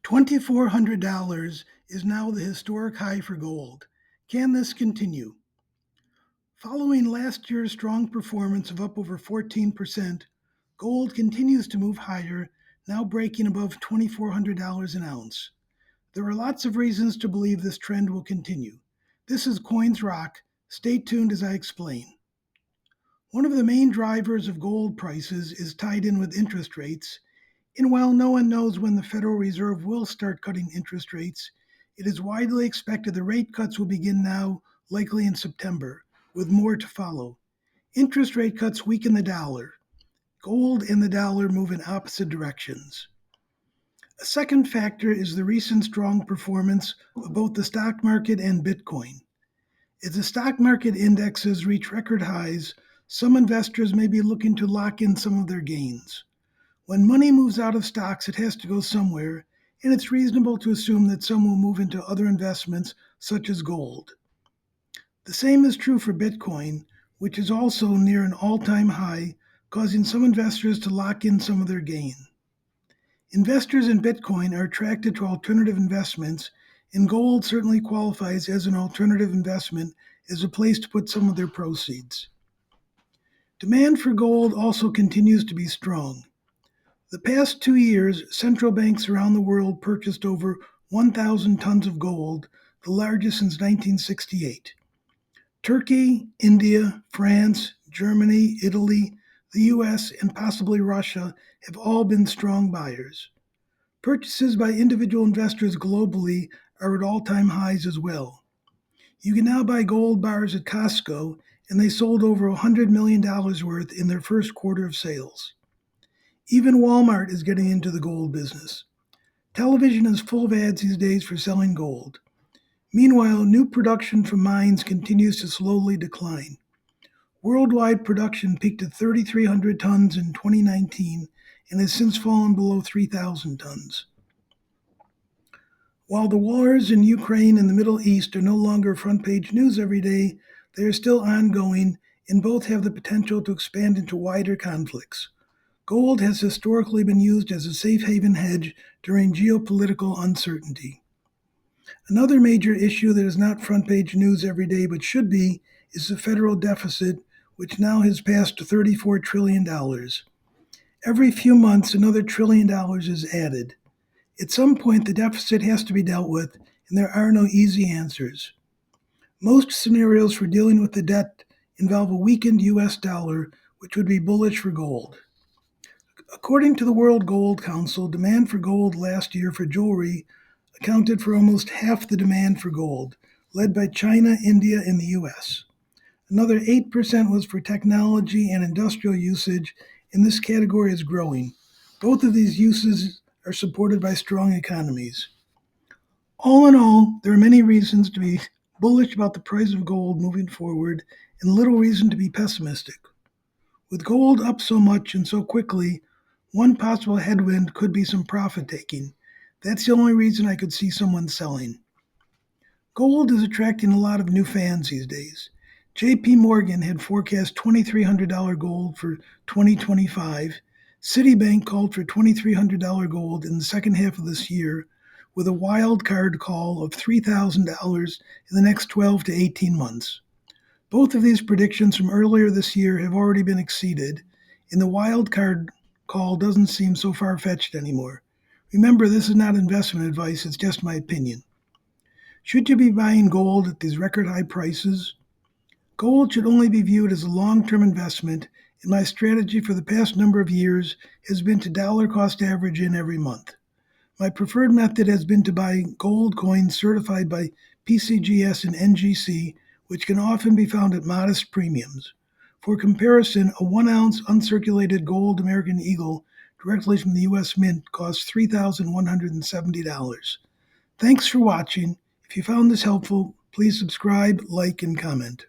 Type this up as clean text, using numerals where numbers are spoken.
$2,400 is now the historic high for gold. Can this continue? Following last year's strong performance of up over 14%, gold continues to move higher, now breaking above $2,400 an ounce. There are lots of reasons to believe this trend will continue. This is Coins Roc. Stay tuned as I explain. One of the main drivers of gold prices is tied in with interest rates, and while no one knows when the Federal Reserve will start cutting interest rates, it is widely expected the rate cuts will begin now, likely in September, with more to follow. Interest rate cuts weaken the dollar. Gold and the dollar move in opposite directions. A second factor is the recent strong performance of both the stock market and Bitcoin. As the stock market indexes reach record highs, some investors may be looking to lock in some of their gains. When money moves out of stocks, it has to go somewhere, and it's reasonable to assume that some will move into other investments, such as gold. The same is true for Bitcoin, which is also near an all-time high, causing some investors to lock in some of their gain. Investors in Bitcoin are attracted to alternative investments, and gold certainly qualifies as an alternative investment as a place to put some of their proceeds. Demand for gold also continues to be strong. The past 2 years, central banks around the world purchased over 1,000 tons of gold, the largest since 1968. Turkey, India, France, Germany, Italy, the US, and possibly Russia have all been strong buyers. Purchases by individual investors globally are at all-time highs as well. You can now buy gold bars at Costco, and they sold over $100 million worth in their first quarter of sales. Even Walmart is getting into the gold business. Television is full of ads these days for selling gold. Meanwhile, new production from mines continues to slowly decline. Worldwide production peaked at 3,300 tons in 2019 and has since fallen below 3,000 tons. While the wars in Ukraine and the Middle East are no longer front-page news every day, they are still ongoing, and both have the potential to expand into wider conflicts. Gold has historically been used as a safe haven hedge during geopolitical uncertainty. Another major issue that is not front-page news every day but should be is the federal deficit, which now has passed $34 trillion. Every few months, another $1 trillion is added. At some point, the deficit has to be dealt with, and there are no easy answers. Most scenarios for dealing with the debt involve a weakened U.S. dollar, which would be bullish for gold. According to the World Gold Council, demand for gold last year for jewelry accounted for almost half the demand for gold, led by China, India, and the U.S. Another 8% was for technology and industrial usage, and this category is growing. Both of these uses are supported by strong economies. All in all, there are many reasons to be bullish about the price of gold moving forward and little reason to be pessimistic. With gold up so much and so quickly, one possible headwind could be some profit taking. That's the only reason I could see someone selling. Gold is attracting a lot of new fans these days. J.P. Morgan had forecast $2,300 gold for 2025. Citibank called for $2,300 gold in the second half of this year, with a wild card call of $3,000 in the next 12 to 18 months. Both of these predictions from earlier this year have already been exceeded, and the wild card call doesn't seem so far-fetched anymore. Remember, this is not investment advice, it's just my opinion. Should you be buying gold at these record high prices? Gold should only be viewed as a long-term investment, and my strategy for the past number of years has been to dollar cost average in every month. My preferred method has been to buy gold coins certified by PCGS and NGC, which can often be found at modest premiums. For comparison, a 1-ounce uncirculated gold American Eagle directly from the U.S. Mint costs $3,170. Thanks for watching. If you found this helpful, please subscribe, like, and comment.